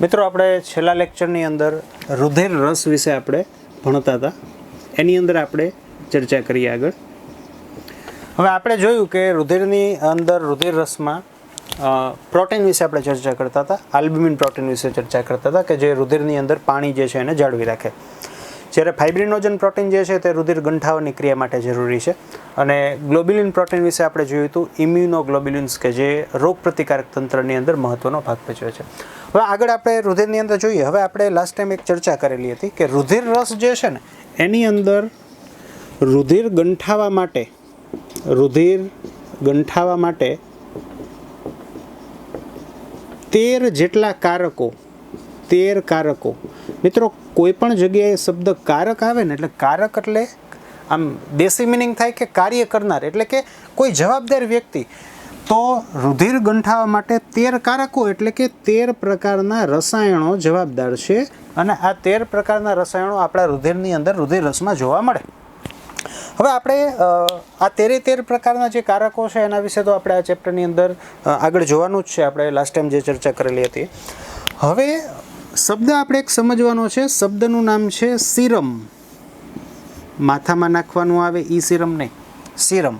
મિત્રો, આપણે છેલ્લા લેક્ચરની અંદર રુધિર રસ વિશે આપણે ભણતા હતા. એની અંદર આપણે ચર્ચા કરીએ આગળ. હવે આપણે જોયું કે રુધિરની અંદર રુધિર રસમાં પ્રોટીન વિશે આપણે ચર્ચા કરતા હતા. આલ્બ્યુમિન પ્રોટીન વિશે ચર્ચા કરતા હતા કે જે રુધિરની અંદર પાણી જે છે એને જાળવી રાખે. જ્યારે ફાઇબ્રિનોજન પ્રોટીન જે છે તે રુધિર ગંઠાવાની ક્રિયા માટે જરૂરી છે. અને ગ્લોબ્યુલિન પ્રોટીન વિશે આપણે જોયું હતું ઇમ્યુનોગ્લોબ્યુલિન્સ કે જે રોગ પ્રતિકારક તંત્રની અંદર મહત્વનો ભાગ ભજવે છે. હવે આગળ આપણે રુધિરની અંદર જોઈએ. હવે આપણે લાસ્ટ ટાઈમ એક ચર્ચા કરેલી હતી કે રુધિર રસ જે છે ને એની અંદર રુધિર ગંઠાવા માટે 13 જેટલા કારકો મિત્રો, કોઈ પણ જગ્યાએ શબ્દ કારક આવે ને એટલે કારક એટલે આમ દેશી મિનિંગ થાય કે કાર્ય કરનાર, એટલે કે કોઈ જવાબદાર વ્યક્તિ. તો રુધિર ગંઠાવા માટે 13 કારકો એટલે કે 13 પ્રકારના રસાયણો જવાબદાર છે. અને આ 13 પ્રકારના રસાયણો આપણા રુધિરની અંદર રુધિર રસમાં જોવા મળે. હવે આપણે આ 13 પ્રકારના જે કારકો છે એના વિશે તો આપણે આ ચેપ્ટરની અંદર આગળ જોવાનું જ છે. આપણે લાસ્ટ ટાઈમ જે ચર્ચા કરેલી હતી. હવે શબ્દ આપણે એક સમજવાનો છે. શબ્દનું નામ છે સીરમ. માથામાં નાખવાનું આવે ઈ સીરમ નહીં, સીરમ.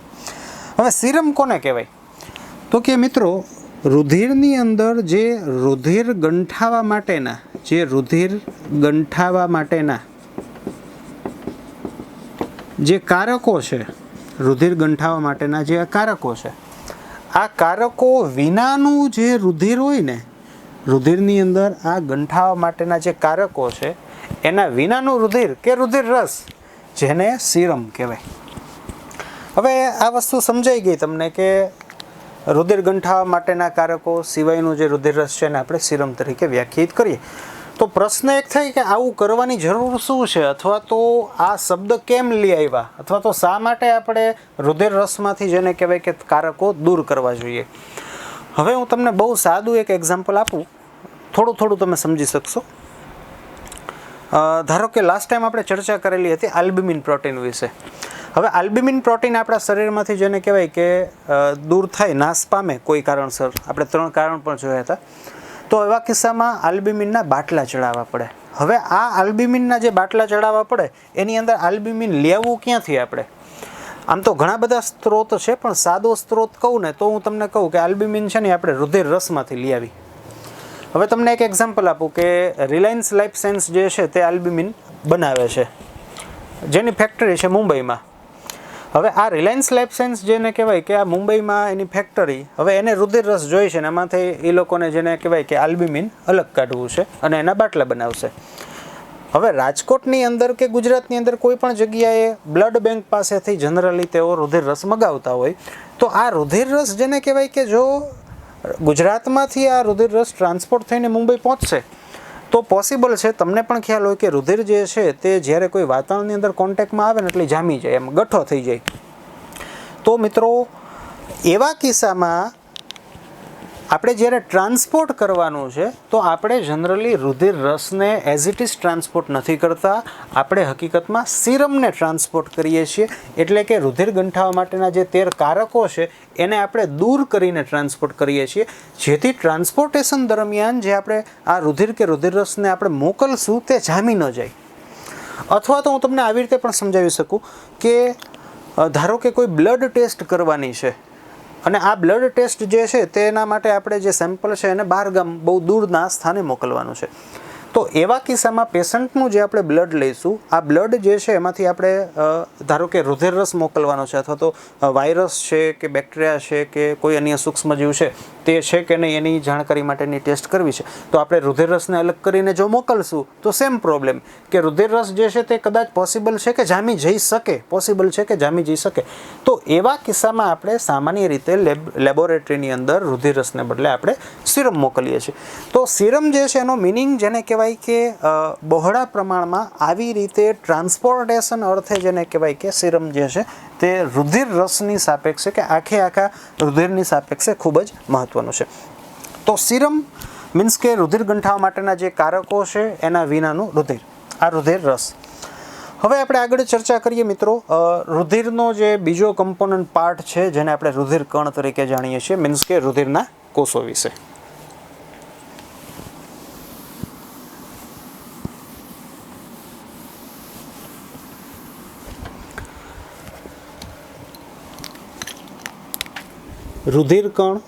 હવે સીરમ કોને કહેવાય? તો કે મિત્રો, રુધિરની અંદર જે રુધિર ગંઠાવા માટેના જે કારકો છે, રુધિર ગંઠાવા માટેના જે કારકો છે, આ કારકો વિનાનું જે રુધિર હોય ને, રુધિરની અંદર આ ગંઠાવા માટેના જે કારકો છે એના વિનાનું રુધિર કે રુધિર રસ, જેને સીરમ કહેવાય. હવે આ વસ્તુ સમજાઈ ગઈ તમને કે રુધિર ગંઠાવા માટેના કારકો સિવાયનું જે રુધિર રસ છે એને આપણે સીરમ તરીકે વ્યાખ્યાયિત કરીએ. તો પ્રશ્ન એક થાય કે આવું કરવાની જરૂર શું છે, અથવા તો આ શબ્દ કેમ લઈ આવ્યા, અથવા તો શા માટે આપણે રુધિર રસમાંથી જેને કહેવાય કે કારકો દૂર કરવા જોઈએ. હવે હું તમને બહુ સાદું એક એક્ઝામ્પલ આપું, થોડું તમે સમજી શકશો. ધારો કે લાસ્ટ ટાઈમ આપણે ચર્ચા કરેલી હતી આલ્બ્યુમિન પ્રોટીન વિશે. હવે આલ્બ્યુમિન પ્રોટીન આપણા શરીરમાંથી જેને કહેવાય કે દૂર થાય, નાશ પામે કોઈ કારણસર. આપણે 3 કારણ પણ જોયા હતા. તો એવા કિસ્સામાં આલ્બ્યુમિનના બાટલા ચડાવવા પડે. હવે આ આલ્બ્યુમિનના જે બાટલા ચડાવવા પડે એની અંદર આલ્બ્યુમિન લેવું ક્યાંથી આપણે? આમ તો ઘણા બધા સ્ત્રોત છે, પણ સાદો સ્ત્રોત કહું ને તો હું તમને કહું કે આલ્બ્યુમિન છે ને આપણે રુધિર રસમાંથી લઈ આવી. હવે તમને એક એક્ઝામ્પલ આપું કે રિલાયન્સ લાઈફ સાયન્સ જે છે તે આલ્બ્યુમિન બનાવે છે, જેની ફેક્ટરી છે મુંબઈમાં. હવે આ રિલાયન્સ લાઈફ સાયન્સ જેને કહેવાય કે આ મુંબઈમાં એની ફેક્ટરી, હવે એને રુધિર રસ જોઈ છે ને એમાંથી એ લોકોને જેને કહેવાય કે આલ્બ્યુમિન અલગ કાઢવું છે અને એના બાટલા બનાવશે. હવે રાજકોટની અંદર કે ગુજરાતની અંદર કોઈ પણ જગ્યાએ બ્લડ બેંક પાસેથી જનરલી તેઓ રુધિર રસ મગાવતા હોય. તો આ રુધિર રસ જેને કહેવાય કે જો ગુજરાતમાંથી આ રુધિર રસ ટ્રાન્સપોર્ટ થઈને મુંબઈ પહોંચશે તો પોસિબલ છે, તમને પણ ખ્યાલ હોય કે રુધિર જે છે તે જ્યારે કોઈ વાતાવરણની અંદર કોન્ટેક્ટમાં આવે ને એટલે જામી જાય, એમ ગઠ્ઠો થઈ જાય. તો મિત્રો, એવા કિસ્સામાં આપણે જ્યારે ટ્રાન્સપોર્ટ કરવાનું છે તો આપણે જનરલી રુધિર રસને એઝ ઇટ ઇઝ ટ્રાન્સપોર્ટ નથી કરતા. આપણે હકીકતમાં સીરમને ટ્રાન્સપોર્ટ કરીએ છીએ. એટલે કે રુધિર ગંઠાવા માટેના જે 13 કારકો છે એને આપણે દૂર કરીને ટ્રાન્સપોર્ટ કરીએ છીએ, જેથી ટ્રાન્સપોર્ટેશન દરમિયાન જે આપણે આ રુધિર કે રુધિર રસને આપણે મોકલશું તે જામી ન જાય. અથવા તો હું તમને આવી રીતે પણ સમજાવી શકું કે ધારો કે કોઈ બ્લડ ટેસ્ટ કરવાની છે અને આ બ્લડ ટેસ્ટ જે છે તેના માટે આપણે જે સેમ્પલ છે એને બહારગામ બહુ દૂરના સ્થાને મોકલવાનું છે. તો એવા કિસ્સામાં પેશન્ટનું જે આપણે બ્લડ લઈશું, આ બ્લડ જે છે એમાંથી આપણે ધારો કે રુધિર રસ મોકલવાનો છે, અથવા તો વાયરસ છે કે બેક્ટેરિયા છે કે કોઈ અન્ય સૂક્ષ્મજીવ છે તે છે કે નહીં એની જાણકારી માટેની ટેસ્ટ કરવી છે. તો આપણે રુધિર રસને અલગ કરીને જો મોકલશું તો સેમ પ્રોબ્લેમ કે રુધિર રસ જે છે તે કદાચ પોસિબલ છે કે જામી જઈ શકે. તો એવા કિસ્સામાં આપણે સામાન્ય રીતે લેબોરેટરીની અંદર રુધિર રસને બદલે આપણે સીરમ મોકલીએ છીએ. તો સીરમ જે છે એનો મિનિંગ જેને કહેવાય કે બહોળા પ્રમાણમાં આવી રીતે ટ્રાન્સપોર્ટેશન અર્થે જેને કહેવાય કે સીરમ જે છે તે રુધિર રસની સાપેક્ષે કે આખા રુધિરની સાપેક્ષે ખૂબ જ મહત્વનું છે. તો સીરમ મીન્સ કે રુધિર ગંઠાવા માટેના જે કારકો છે એના વિનાનું રુધિર, આ રુધિર રસ. હવે આપણે આગળ ચર્ચા કરીએ મિત્રો રુધિરનો જે બીજો કમ્પોનન્ટ પાર્ટ છે જેને આપણે રુધિર કણ તરીકે જાણીએ છીએ, મીન્સ કે રુધિરના કોષો વિશે. રુધિર કણ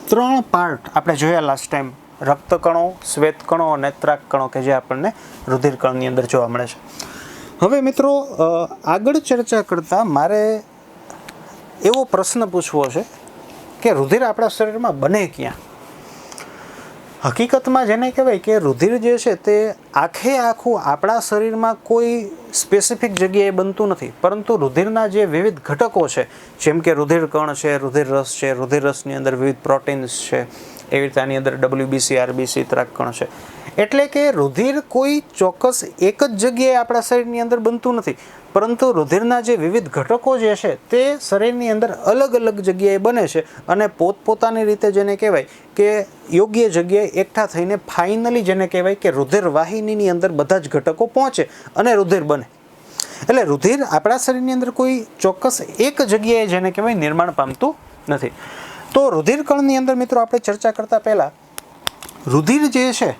ત્રણ પાર્ટ આપણે જોયા લાસ્ટ ટાઈમ, રક્તકણો, શ્વેતકણો અને ત્રાકકણો કે જે આપણને રુધિર કણની અંદર જોવા મળે છે. હવે મિત્રો આગળ ચર્ચા કરતાં મારે એવો પ્રશ્ન પૂછવો છે કે રુધિર આપણા શરીરમાં બને ક્યાં? હકીકતમાં જેને કહેવાય કે રુધિર જે છે તે આખું આપણા શરીરમાં કોઈ સ્પેસિફિક જગ્યાએ બનતું નથી, પરંતુ રુધિરના જે વિવિધ ઘટકો છે, જેમ કે રુધિર કણ છે, રુધિર રસ છે, રુધિર રસની અંદર વિવિધ પ્રોટીન્સ છે, એવી રીતે આની અંદર WBC, RBC, ત્રાકકણ છે. એટલે કે રુધિર કોઈ ચોક્કસ એક જ જગ્યાએ આપણા શરીરની અંદર બનતું નથી, પરંતુ રુધિરના જે વિવિધ ઘટકો જે છે તે શરીરની અંદર અલગ અલગ જગ્યાએ બને છે અને પોતપોતાની રીતે જેને કહેવાય કે યોગ્ય જગ્યાએ એકઠા થઈને ફાઇનલી જેને કહેવાય કે રુધિર વાહિનીની અંદર બધા જ ઘટકો પહોંચે અને રુધિર બને. એટલે રુધિર આપણા શરીરની અંદર કોઈ ચોક્કસ એક જગ્યાએ જેને કહેવાય નિર્માણ પામતું નથી. તો રુધિર કણની અંદર મિત્રો આપણે ચર્ચા કરતા પહેલાં રુધિર જે છે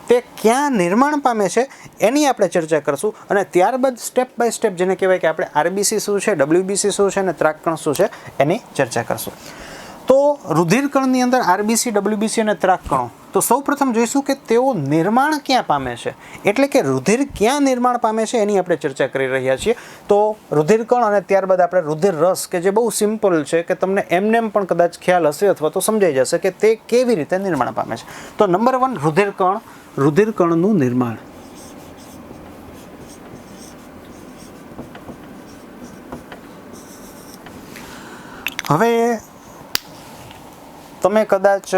તે ક્યાં નિર્માણ પામે છે એની આપણે ચર્ચા કરશું, અને ત્યારબાદ સ્ટેપ બાય સ્ટેપ જેને કહેવાય કે આપણે RBC શું છે, WBC શું છે અને ત્રાકકણ શું છે એની ચર્ચા કરશું. તો રુધિર કણની અંદર RBC, WBC અને ત્રાકકણો, તો સૌપ્રથમ જોઈશું કે તેઓ નિર્માણ ક્યાં પામે છે, એટલે કે રુધિર ક્યાં નિર્માણ પામે છે એની આપણે ચર્ચા કરી રહ્યા છીએ. તો રુધિર કણ અને ત્યારબાદ આપણે રુધિર રસ, કે જે બહુ સિમ્પલ છે, કે તમને એમનેમ પણ કદાચ ખ્યાલ હશે અથવા તો સમજાઈ જશે કે તે કેવી રીતે નિર્માણ પામે છે. તો નંબર 1 રુધિર કણ, રુધિર કણનું નિર્માણ. હવે તમે કદાચ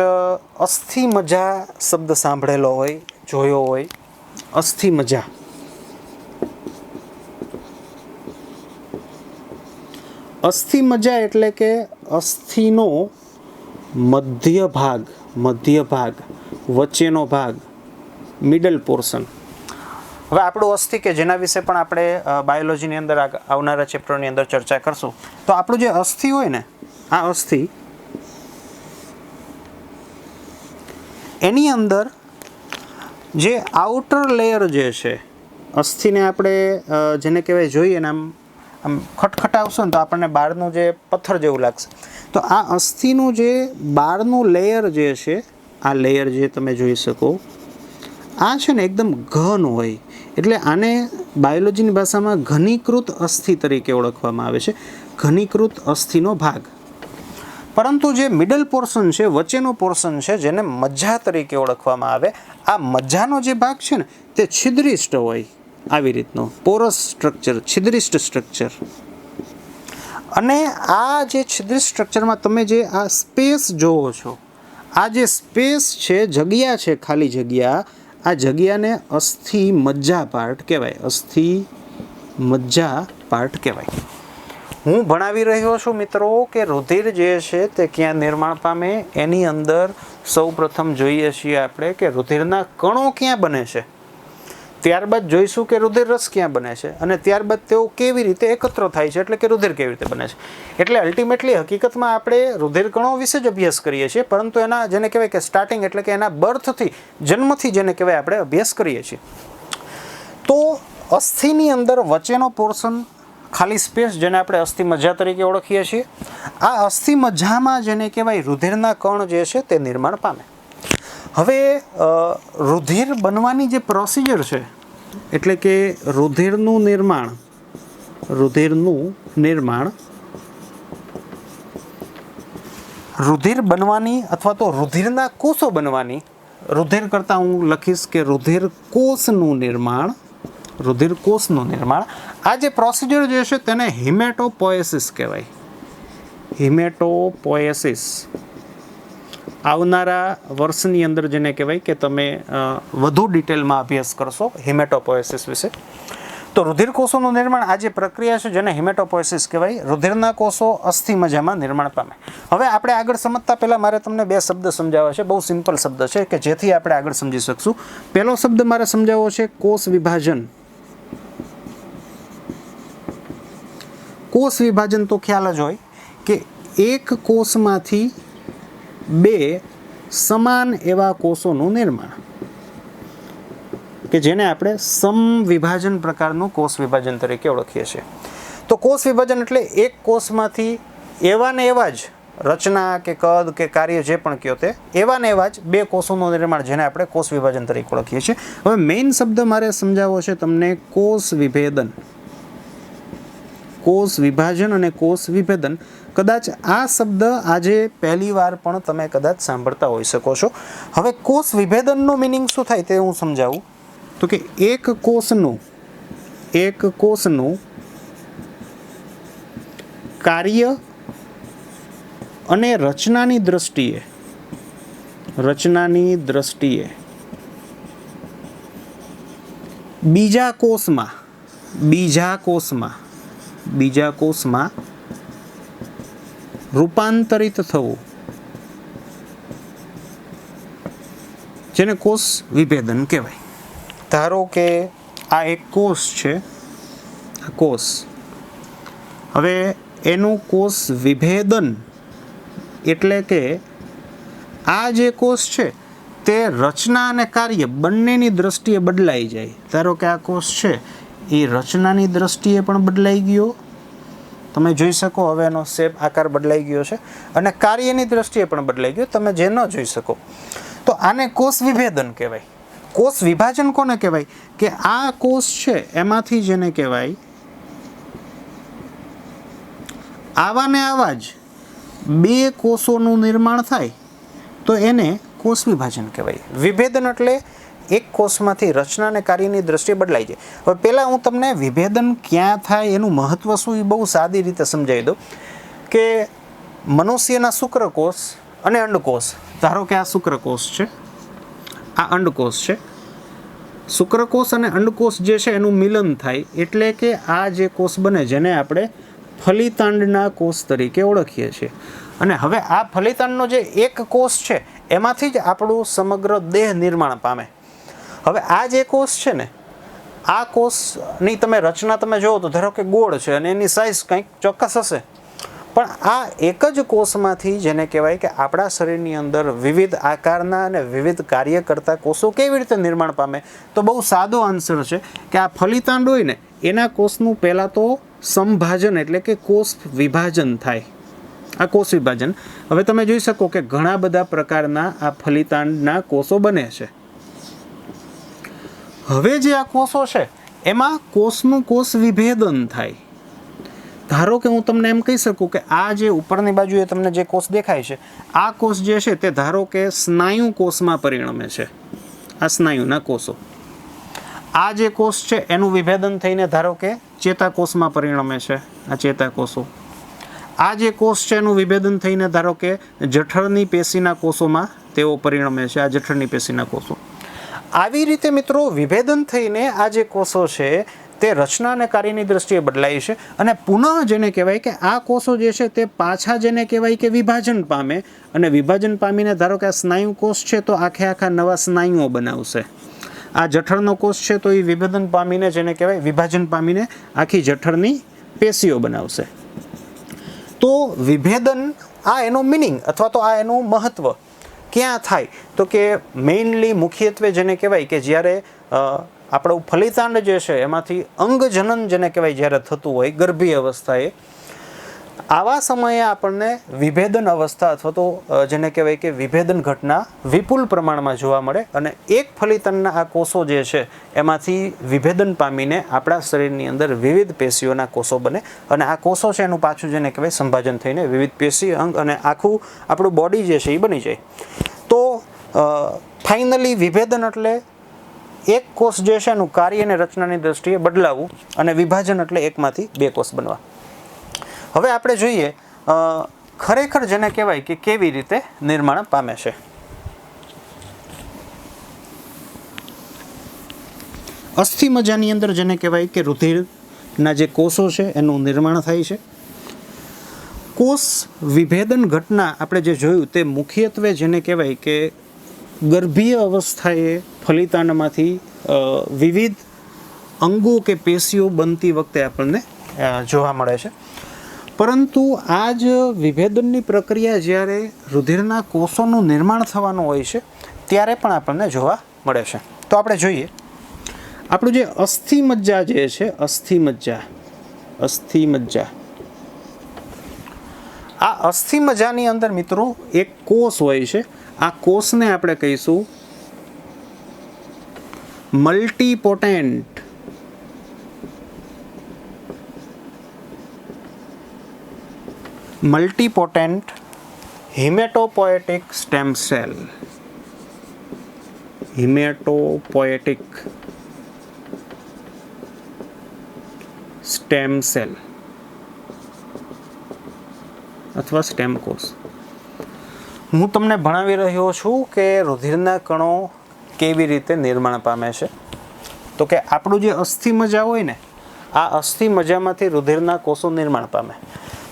અસ્થિમજ્જા શબ્દ સાંભળેલો હોય, જોયો હોય. અસ્થિમજ્જા, અસ્થિમજ્જા એટલે કે અસ્થિનો મધ્ય ભાગ, વચ્ચેનો ભાગ, મિડલ પોર્શન. હવે આપણું અસ્થિ કે જેના વિશે પણ આપણે બાયોલોજીની અંદર આવનારા ચેપ્ટરની અંદર ચર્ચા કરશું. તો આપણું જે અસ્થિ હોય ને, આ અસ્થિ, એની અંદર જે આઉટર લેયર જે છે અસ્થિને આપણે જેને કહેવાય જોઈએ ને આમ ખટખટાવશો ને તો આપણને બહારનું જે પથ્થર જેવું લાગશે. તો આ અસ્થિનું જે બહારનું લેયર જે છે, આ લેયર જે તમે જોઈ શકો, આ છે ને એકદમ ઘન હોય, એટલે આને બાયોલોજીની ભાષામાં ઘનીકૃત અસ્થિ તરીકે ઓળખવામાં આવે છે, ઘનીકૃત અસ્થિનો ભાગ. પરંતુ જે મિડલ પોર્શન છે, વચ્ચેનો પોર્શન છે, જેને મજ્જા તરીકે ઓળખવામાં આવે, આ મજ્જાનો જે ભાગ છે ને તે છિદ્રિષ્ટ હોય, આવી રીતનો પોરસ સ્ટ્રક્ચર, છિદ્રિષ્ટ સ્ટ્રક્ચર. અને આ જે છિદ્રિષ્ટ સ્ટ્રક્ચરમાં તમે જે આ સ્પેસ જોવો છો, આ જે સ્પેસ છે, જગ્યા છે, ખાલી જગ્યા, આ જગ્યાને અસ્થિ મજ્જા પાર્ટ કહેવાય, અસ્થિ મજ્જા પાર્ટ કહેવાય. હું ભણાવી રહ્યો છું મિત્રો કે રુધિર જે છે તે ક્યાં નિર્માણ પામે, એની અંદર સૌ પ્રથમ જોઈએ છીએ આપણે કે રુધિરના કણો ક્યાં બને છે, ત્યારબાદ જોઈશું કે રુધિર રસ ક્યાં બને છે, અને ત્યારબાદ તેઓ કેવી રીતે એકત્ર થાય છે, એટલે કે રુધિર કેવી રીતે બને છે. એટલે અલ્ટિમેટલી હકીકતમાં આપણે રુધિર કણો વિશે જ અભ્યાસ કરીએ છીએ, પરંતુ એના જેને કહેવાય કે સ્ટાર્ટિંગ, એટલે કે એના બર્થથી, જન્મથી જેને કહેવાય આપણે અભ્યાસ કરીએ છીએ. તો અસ્થિની અંદર વચ્ચેનો પોર્શન, ખાલી સ્પેસ, જેને આપણે અસ્થિ મજ્જા તરીકે ઓળખીએ છીએ, આ અસ્થિ મજ્જામાં જેને કહેવાય રુધિરના કણ જે છે તે નિર્માણ પામે. હવે રુધિર બનવાની જે પ્રોસિજર છે, એટલે કે રુધિરનું નિર્માણ, રુધિર બનવાની અથવા તો રુધિરના કોષો બનવાની, રુધિર કરતાં હું લખીશ કે રુધિર કોષનું નિર્માણ, આ જે પ્રોસિજર જે છે તેને હિમેટોપોએસિસ કહેવાય, હિમેટોપોએસિસ. આવનારા વર્ષની અંદર જેને કહેવાય કે તમે વધુ ડિટેલમાં અભ્યાસ કરશો હિમેટોપોએસિસ વિશે. તો રુધિર કોષોનું નિર્માણ આ જે પ્રક્રિયા છે જેને હિમેટોપોઇસિસ કહેવાય. રુધિરના કોષો અસ્થિ મજ્જામાં નિર્માણ પામે. હવે આપણે આગળ સમજતા પહેલાં મારે તમને બે શબ્દ સમજાવવા છે. બહુ સિમ્પલ શબ્દ છે કે જેથી આપણે આગળ સમજી શકશું. પહેલો શબ્દ મારે સમજાવવો છે કોષ વિભાજન. કોષ વિભાજન તો ખ્યાલ જ હોય કે એક કોષમાંથી બે સમાન એવા કોષોનું નિર્માણ, કે જેને આપણે સમવિભાજન પ્રકારનું કોષ વિભાજન તરીકે ઓળખીએ છીએ. તો કોષ વિભાજન એટલે એક કોષમાંથી એવા ને એવા જ રચના કે કદ કે કાર્ય જે પણ કહો તે એવા ને એવા જ બે કોષોનું નિર્માણ, જેને આપણે કોષ વિભાજન તરીકે ઓળખીએ છીએ. હવે મેઇન શબ્દ મારે સમજાવવો છે તમને કોષ વિભેદન. કોષ વિભાજન અને કોષ વિભેદન, કદાચ આ શબ્દ આજે પહેલી વાર પણ તમે કદાચ સાંભળતા હોઈ શકો છો. હવે કોષ વિભેદનનું મિનિંગ શું થાય તે હું સમજાવું. તો કે એક કોષનું કાર્ય અને રચનાની દ્રષ્ટિએ બીજા કોષમાં રૂપાંતરિત થવું, જેને કોષ વિભેદન કહેવાય. ધારો કે આ એક કોષ છે, આ કોષ, હવે એનું કોષ વિભેદન એટલે કે આ જે કોષ છે તે રચના અને કાર્ય બંનેની દ્રષ્ટિએ બદલાઈ જાય. ધારો કે આ કોષ છે એ રચનાની દ્રષ્ટિએ પણ બદલાઈ ગયો, તમે જોઈ શકો હવે એનો શેપ આકાર બદલાઈ ગયો છે, અને કાર્યની દ્રષ્ટિએ પણ બદલાઈ ગયો, તમે જે ન જોઈ શકો. તો આને કોષ વિભેદન કહેવાય. કોષ વિભાજન કોને કહેવાય? કે આ કોષ છે એમાંથી જેને કહેવાય આવા ને આવા જ બે કોષોનું નિર્માણ થાય તો એને કોષ વિભાજન કહેવાય. વિભેદન એટલે એક કોષમાંથી રચના અને કાર્યની દ્રષ્ટિએ બદલાઈ જાય. હવે પહેલાં હું તમને વિભેદન ક્યાં થાય એનું મહત્ત્વ શું એ બહુ સાદી રીતે સમજાવી દઉં. કે મનુષ્યના શુક્રકોષ અને અંડકોષ, ધારો કે આ શુક્રકોષ છે, આ અંડકોષ છે. શુક્રકોષ અને અંડકોષ જે છે એનું મિલન થાય એટલે કે આ જે કોષ બને જેને આપણે ફલિતાંડના કોષ તરીકે ઓળખીએ છીએ. અને હવે આ ફલિતાંડનો જે એક કોષ છે એમાંથી જ આપણું સમગ્ર દેહ નિર્માણ પામે. હવે આ જે કોષ છે ને, આ કોષની તમે રચના તમે જુઓ તો ધારો કે ગોળ છે અને એની સાઇઝ કંઈક ચોક્કસ હશે, પણ આ એક જ કોષમાંથી જેને કહેવાય કે આપણા શરીરની અંદર વિવિધ આકારના અને વિવિધ કાર્ય કરતા કોષો કેવી રીતે નિર્માણ પામે? તો બહુ સાદો આન્સર છે કે આ ફલિતાંડ હોય ને એના કોષનું પહેલાં તો સમભાજન એટલે કે કોષ વિભાજન થાય. આ કોષ વિભાજન, હવે તમે જોઈ શકો કે ઘણા બધા પ્રકારના આ ફલિતાંડના કોષો બને છે. હવે જે આ કોષો છે એમાં કોષનું કોષ વિભેદન થાય. ધારો કે હું તમને એમ કહી શકું કે આ જે ઉપરની બાજુએ તમને જે કોષ દેખાય છે, આ કોષ જે છે તે ધારો કે સ્નાયુ કોષમાં પરિણમે છે. આ સ્નાયુના કોષો. આ જે કોષ છે એનું વિભેદન થઈને ધારો કે ચેતાકોષમાં પરિણમે છે. આ ચેતાકોષો. આ જે કોષ છે એનું વિભેદન થઈને ધારો કે જઠરની પેશીના કોષોમાં તેઓ પરિણમે છે. આ જઠરની પેશીના કોષો. આવી રીતે મિત્રો વિભેદન થઈને આ જે કોષો છે તે રચના અને કાર્યની દ્રષ્ટિએ બદલાય છે, અને પુનઃ જેને કહેવાય કે આ કોષો જે છે તે પાછા જેને કહેવાય કે વિભાજન પામે, અને વિભાજન પામીને ધારો કે આ સ્નાયુ કોષ છે તો આખા નવા સ્નાયુઓ બનાવશે. આ જઠરનો કોષ છે તો એ વિભેદન પામીને જેને કહેવાય વિભાજન પામીને આખી જઠરની પેશીઓ બનાવશે. તો વિભેદન આ એનો મિનિંગ અથવા તો આ એનું મહત્ત્વ ક્યાં થાય? તો કે મેઇનલી મુખ્યત્વે જેને કહેવાય કે જ્યારે આપણું ફલિતાંડ જે છે એમાંથી અંગજનન જેને કહેવાય જ્યારે થતું હોય ગર્ભીય અવસ્થાએ, આવા સમયે આપણને વિભેદન અવસ્થા અથવા તો જેને કહેવાય કે વિભેદન ઘટના વિપુલ પ્રમાણમાં જોવા મળે, અને એક ફલિતાંડના આ કોષો જે છે એમાંથી વિભેદન પામીને આપણા શરીરની અંદર વિવિધ પેશીઓના કોષો બને, અને આ કોષો છે એનું પાછું જેને કહેવાય સંભાજન થઈને વિવિધ પેશી અંગ અને આખું આપણું બોડી જે છે એ બની જાય. તો ફાઇનલી વિભેદન એટલે એક કોષ જે છે એનું કાર્ય અને રચનાની દ્રષ્ટિએ બદલાવું, અને વિભાજન એટલે એકમાંથી બે કોષ બનવા. હવે આપણે જોઈએ ખરેખર જેને કહેવાય કે કેવી રીતે નિર્માણ પામે છે. અસ્થિ મજ્જાની અંદર જેને કહેવાય કે રુધિરના જે કોષો છે એનું નિર્માણ થાય છે. કોષ વિભેદન ઘટના આપણે જે જોયું તે મુખ્યત્વે જેને કહેવાય કે ગર્ભીય અવસ્થાએ ફલિતાંડમાંથી વિવિધ અંગો કે પેશીઓ બનતી વખતે આપણને જોવા મળે છે. પરંતુ આ જ વિભેદનની પ્રક્રિયા જ્યારે રુધિરના કોષોનું નિર્માણ થવાનું હોય છે ત્યારે પણ આપણને જોવા મળે છે. તો આપણે જોઈએ આપણું જે અસ્થિ મજ્જા જે છે અસ્થિ મજ્જા આ અસ્થિ મજ્જાની અંદર મિત્રો એક કોષ હોય છે. આ કોષને આપણે કહીશું મલ્ટીપોટેન્ટ હિમેટોપોએટિક સ્ટેમ સેલ. હિમેટોપોએટિક સ્ટેમ સેલ અથવા સ્ટેમ કોષ. હું તમને ભણાવી રહ્યો છું કે રુધિરના કણો કેવી રીતે નિર્માણ પામે છે. તો કે આપણું જે અસ્થિ મજ્જા હોય ને આ અસ્થિ મજ્જામાંથી રુધિરના કોષો નિર્માણ પામે.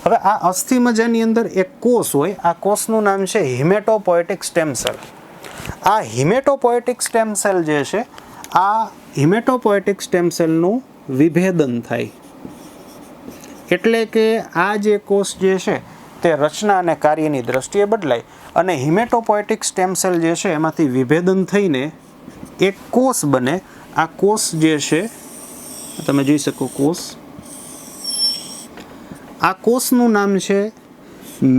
હવે આ અસ્થિ મજ્જાની અંદર એક કોષ હોય. આ કોષનું નામ છે હિમેટોપોએટિક સ્ટેમ સેલ. આ હિમેટોપોએટિક સ્ટેમ સેલ જે છે આ હિમેટોપોએટિક સ્ટેમ સેલનું વિભેદન થાય. એટલે કે આ જે કોષ જે છે તે રચના અને કાર્યની દ્રષ્ટિએ બદલાય અને હિમેટોપોએટિક સ્ટેમ સેલ જે છે એમાંથી વિભેદન થઈને એક કોષ બને. આ કોષ જે છે તમે જોઈ શકો કોષ. આ કોષનું નામ છે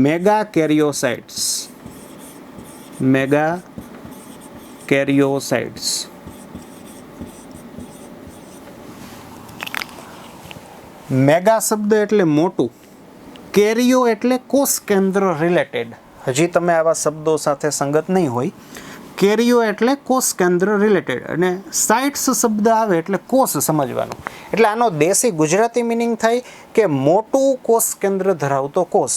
મેગાકેરિયોસાઇટ્સ. મેગાકેરિયોસાઇટ્સ. મેગા શબ્દ એટલે મોટું, કેરિયો એટલે કોષ કેન્દ્ર રિલેટેડ. હજી તમે આવા શબ્દો સાથે સંગત નહીં હોય. કેરિયો એટલે કોષ કેન્દ્ર રિલેટેડ અને સાઇટ્સ શબ્દ આવે એટલે કોષ સમજવાનું. એટલે આનો દેશી ગુજરાતી મિનિંગ થાય કે મોટું કોષ કેન્દ્ર ધરાવતો કોષ.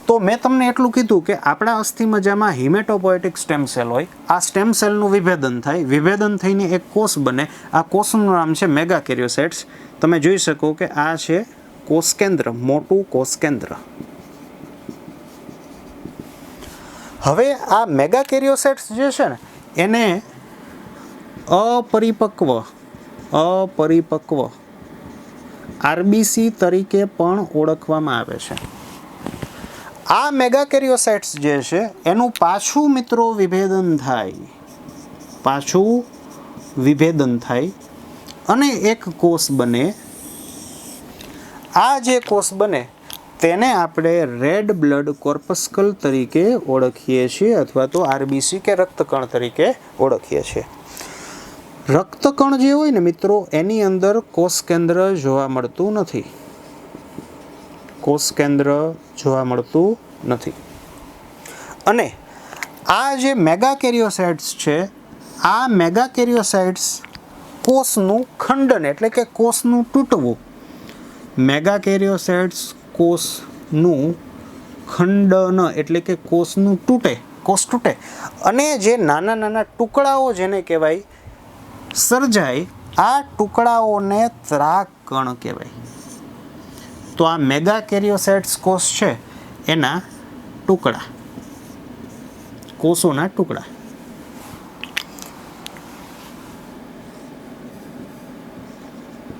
તો મેં તમને એટલું કીધું કે આપણા અસ્થિ મજ્જામાં હિમેટોપોએટિક સ્ટેમ સેલ હોય. આ સ્ટેમ સેલનું વિભેદન થાય. વિભેદન થઈને એક કોષ બને. આ કોષનું નામ છે મેગાકેરિયોસાઇટ્સ. તમે જોઈ શકો કે આ છે કોષ કેન્દ્ર, મોટું કોષ કેન્દ્ર. હવે આ મેગાકેરિયોસાઇટ્સ જે છે ને એને અપરિપક્વ આરબીસી તરીકે પણ ઓળખવામાં આવે છે. આ મેગાકેરિયોસાઇટ્સ જે છે એનું પાછું મિત્રો વિભેદન થાય અને એક કોષ બને. આ જે કોષ બને તેને આપણે રેડ બ્લડ કોર્પસ્કલ તરીકે ઓળખીએ છીએ અથવા તો આરબીસી કે રક્તકણ તરીકે ઓળખીએ છીએ. રક્તકણ જે હોય ને મિત્રો એની અંદર કોષ કેન્દ્ર જોવા મળતું નથી. અને આ જે મેગાકેરિયોસાઇટ્સ છે આ મેગાકેરિયોસાઇટ્સ કોષનું ખંડન એટલે કે કોષનું તૂટવું. મેગાકેરિયોસાઇટ્સ કોષનું ખંડન એટલે કે કોષ તૂટે અને જે નાના નાના ટુકડાઓ જેને કહેવાય સર્જાય. આ ટુકડાઓને ત્રાક કણ કહેવાય. તો આ મેગાકેરિયોસાઇટ્સ કોષ છે એના ટુકડા, કોષોના ટુકડા.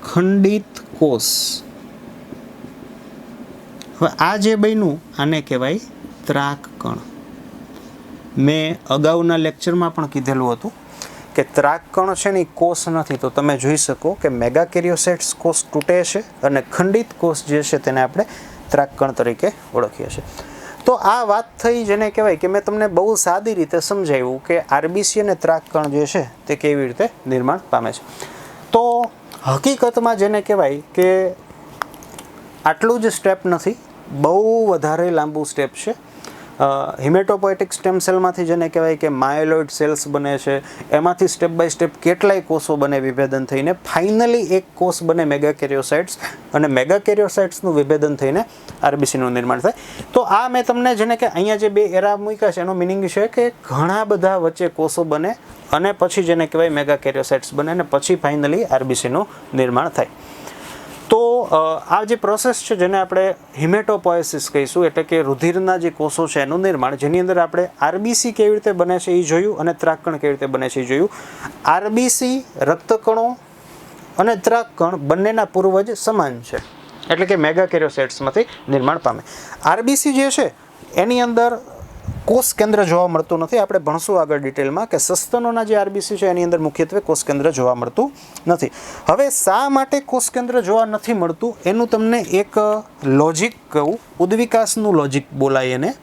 ખંડિત કોષ. હવે આ જે બન્યું આને કહેવાય ત્રાક કણ. મેં અગાઉના લેક્ચરમાં પણ કીધેલું હતું કે ત્રાક કણ છે ને એ કોષ નથી. તો તમે જોઈ શકો કે મેગાકેરિયોસાઇટ્સ કોષ તૂટે છે અને ખંડિત કોષ જે છે તેને આપણે ત્રાક કણ તરીકે ઓળખીએ છીએ. તો આ વાત થઈ જેને કહેવાય કે મેં તમને બહુ સાદી રીતે સમજાવ્યું કે આરબીસી અને ત્રાક કણ જે છે તે કેવી રીતે નિર્માણ પામે છે. તો હકીકતમાં જેને કહેવાય કે આટલું જ સ્ટેપ નથી, બહુ વધારે લાંબુ સ્ટેપ છે. હિમેટોપોએટિક સ્ટેમ સેલમાંથી જેને કહેવાય કે માયલોઇડ સેલ્સ બને છે, એમાંથી સ્ટેપ બાય સ્ટેપ કેટલાય કોષો બને વિભેદન થઈને, ફાઇનલી એક કોષ બને મેગાકેરિયોસાઇટ્સ, અને મેગાકેરિયોસાઇટ્સનું વિભેદન થઈને આરબીસીનું નિર્માણ થાય. તો આ મેં તમને જેને કે અહીંયા જે બે એરા મૂક્યા છે એનો મિનિંગ છે કે ઘણા બધા વચ્ચે કોષો બને અને પછી જેને કહેવાય મેગાકેરિયોસાઇટ્સ બને અને પછી ફાઇનલી આરબીસીનું નિર્માણ થાય. તો આ જે પ્રોસેસ છે જેને આપણે હિમેટોપોએસિસ કહીશું, એટલે કે રુધિરના જે કોષો છે એનું નિર્માણ, જેની અંદર આપણે આરબીસી કેવી રીતે બને છે એ જોયું અને ત્રાકકણ કેવી રીતે બને છે એ જોયું. આરબીસી રક્તકણો અને ત્રાકકણ બંનેના પૂર્વજ સમાન છે, એટલે કે મેગાકેરિયોસાઇટ્સમાંથી નિર્માણ પામે. આરબીસી જે છે એની અંદર કોષ કેન્દ્ર જોવા મળતું નથી. આપણે ભણશું આગળ ડિટેલમાં કે સસ્તનોના જે આરબીસી છે એની અંદર મુખ્યત્વે કોષ કેન્દ્ર જોવા મળતું નથી. હવે શા માટે કોષ કેન્દ્ર જોવા નથી મળતું એનું તમને એક લોજિક કહું, ઉદ્વિકાસનું લોજિક બોલાય એને,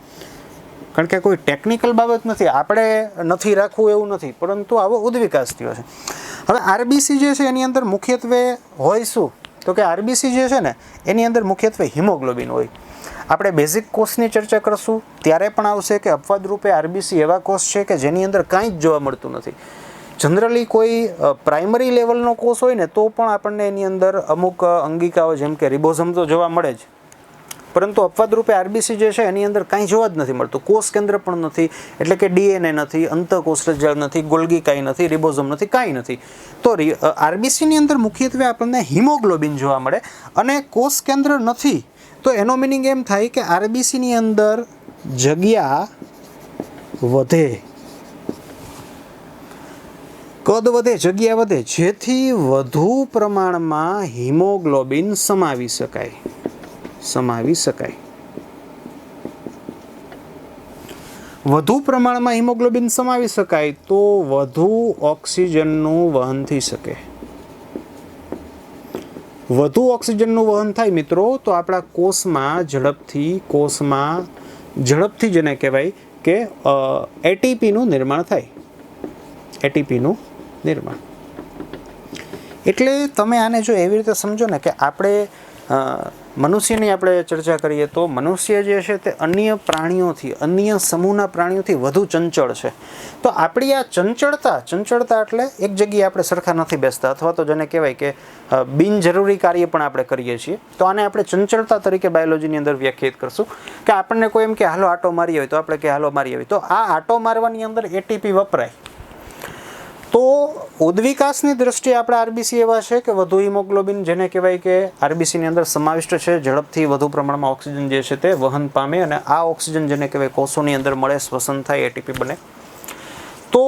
કારણ કે કોઈ ટેકનિકલ બાબત નથી, આપણે નથી રાખવું એવું નથી, પરંતુ આવો ઉદ્વિકાસ થયો છે. હવે આરબીસી જે છે એની અંદર મુખ્યત્વે હોય શું, તો કે આરબીસી જે છે ને એની અંદર મુખ્યત્વે હિમોગ્લોબિન હોય. આપણે બેઝિક કોષની ચર્ચા કરશું ત્યારે પણ આવશે કે અપવાદ રૂપે આરબીસી એવા કોષ છે કે જેની અંદર કાંઈ જ જોવા મળતું નથી. જનરલી કોઈ પ્રાઇમરી લેવલનો કોષ હોય ને તો પણ આપણને એની અંદર અમુક અંગિકાઓ જેમ કે રિબોઝમ તો જોવા મળે જ, પરંતુ અપવાદ રૂપે આરબીસી જે છે એની અંદર કાંઈ જોવા જ નથી મળતું. કોષ કેન્દ્ર પણ નથી, એટલે કે ડીએનએ નથી, અંતઃકોષરજાળ નથી, ગોલ્ગી કાંઈ નથી, રિબોઝમ નથી, કાંઈ નથી. તો આરબીસીની અંદર મુખ્યત્વે આપણને હિમોગ્લોબિન જોવા મળે અને કોષ કેન્દ્ર નથી. તો એનો મિનિંગ એમ થાય કે આરબીસીની અંદર જગ્યા વધે, કદ વધે, જગ્યા વધે, જેથી વધુ પ્રમાણમાં હિમોગ્લોબિન સમાવી શકાય. વધુ પ્રમાણમાં હિમોગ્લોબિન સમાવી શકાય તો વધુ ઓક્સિજનનું વહન થઈ શકે. વધુ ઓક્સિજનનું વહન થાય મિત્રો તો આપણા કોષમાં ઝડપથી જેને કહેવાય કે એટીપીનું નિર્માણ થાય. એટીપીનું નિર્માણ એટલે તમે આને જો એવી રીતે સમજો ને કે આપણે મનુષ્યની આપણે ચર્ચા કરીએ તો મનુષ્ય જે છે તે અન્ય પ્રાણીઓથી, અન્ય સમૂહના પ્રાણીઓથી વધુ ચંચળ છે. તો આપણી આ ચંચળતા એટલે એક જગ્યાએ આપણે સરખા નથી બેસતા, અથવા તો જેને કહેવાય કે બિનજરૂરી કાર્ય પણ આપણે કરીએ છીએ. તો આને આપણે ચંચળતા તરીકે બાયોલોજીની અંદર વ્યાખ્યાયિત કરશું કે આપણને કોઈ એમ કે હાલો આટો મારી હોય તો આપણે કે હાલો મારી આવી, તો આ આટો મારવાની અંદર એટીપી વપરાય. તો ઉદ્વિકાસની દ્રષ્ટિએ આપણા આરબીસી એવા છે કે વધુ હિમોગ્લોબિન જેને કહેવાય કે આરબીસીની અંદર સમાવિષ્ટ છે, ઝડપથી વધુ પ્રમાણમાં ઓક્સિજન જે છે તે વહન પામે અને આ ઓક્સિજન જેને કહેવાય કોષોની અંદર મળે, શ્વસન થાય, એટીપી બને. તો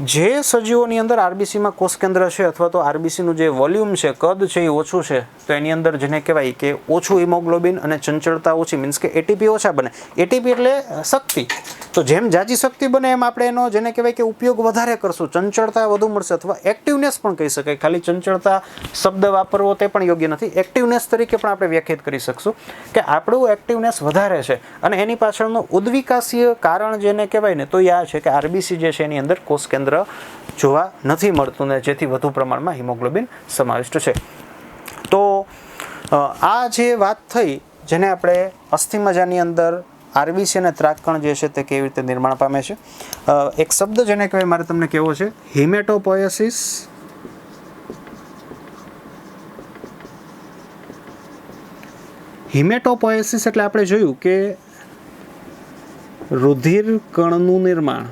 જે સજીવોની અંદર આરબીસીમાં કોષ કેન્દ્ર છે અથવા તો આરબીસીનું જે વોલ્યુમ છે, કદ છે એ ઓછું છે, તો એની અંદર જેને કહેવાય કે ઓછું હિમોગ્લોબિન અને ચંચળતા ઓછી, મીન્સ કે એટીપી ઓછા બને. એટીપી એટલે શક્તિ. તો જેમ જાજી શક્તિ બને એમ આપણે એનો જેને કહેવાય કે ઉપયોગ વધારે કરશું, ચંચળતા વધુ મળશે, અથવા એક્ટિવનેસ પણ કહી શકાય. ખાલી ચંચળતા શબ્દ વાપરવો તે પણ યોગ્ય નથી. એક્ટિવનેસ તરીકે પણ આપણે વ્યાખ્યાયિત કરી શકશું કે આપણું એક્ટિવનેસ વધારે છે અને એની પાછળનું ઉદ્વિકાસીય કારણ જેને કહેવાય ને તો આ છે કે આરબીસી જે છે એની અંદર કોષ કેન્દ્ર જોવા નથી મળતું ને જેથી વધુ પ્રમાણમાં હિમોગ્લોબિન સમાવિષ્ટ છે. તો આ જે વાત થઈ જેને આપણે અસ્થિમજ્જાની અંદર આરબીસી અને ત્રાકકણ જે છે તે કેવી રીતે નિર્માણ પામે છે, એક શબ્દ જેને કહેવાય મારે તમને કહેવો છે, હિમેટોપોએસિસ. હિમેટોપોએસિસ એટલે આપણે જોયું કે રુધિર કણનું નિર્માણ.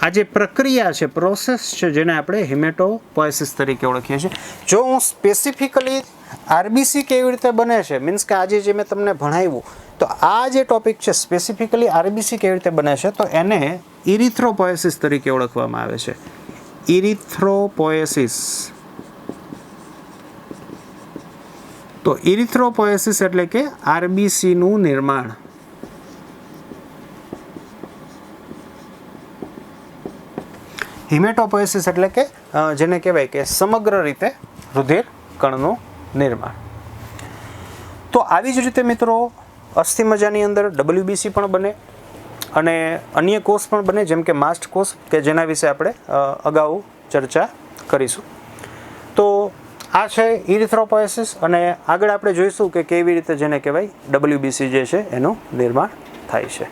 આ જે પ્રક્રિયા છે, પ્રોસેસ છે, જેને આપણે હિમેટોપોએસિસ તરીકે ઓળખીએ છીએ. જો હું સ્પેસિફિકલી આરબીસી કેવી રીતે બને છે, મીન્સ કે આજે જે મેં તમને ભણાવ્યું, તો આ જે ટોપિક છે સ્પેસિફિકલી આરબીસી કેવી રીતે બને છે તો એને ઇરિથ્રોપોએસિસ તરીકે ઓળખવામાં આવે છે. ઇરિથ્રોપોએસિસ. તો ઇરિથ્રોપોએસિસ એટલે કે આરબીસીનું નિર્માણ. હિમેટોપોએસિસ એટલે કે જેને કહેવાય કે સમગ્ર રીતે રુધિર કણનું નિર્માણ. તો આવી જ રીતે મિત્રો અસ્થિમજ્જાની અંદર ડબલ્યુબીસી પણ બને અને અન્ય કોષ પણ બને, જેમ કે માસ્ટ કોષ, કે જેના વિશે આપણે અગાઉ ચર્ચા કરીશું. તો આ છે ઇરિથ્રોપોએસિસ અને આગળ આપણે જોઈશું કે કેવી રીતે જેને કહેવાય WBC જે છે એનું નિર્માણ થાય છે.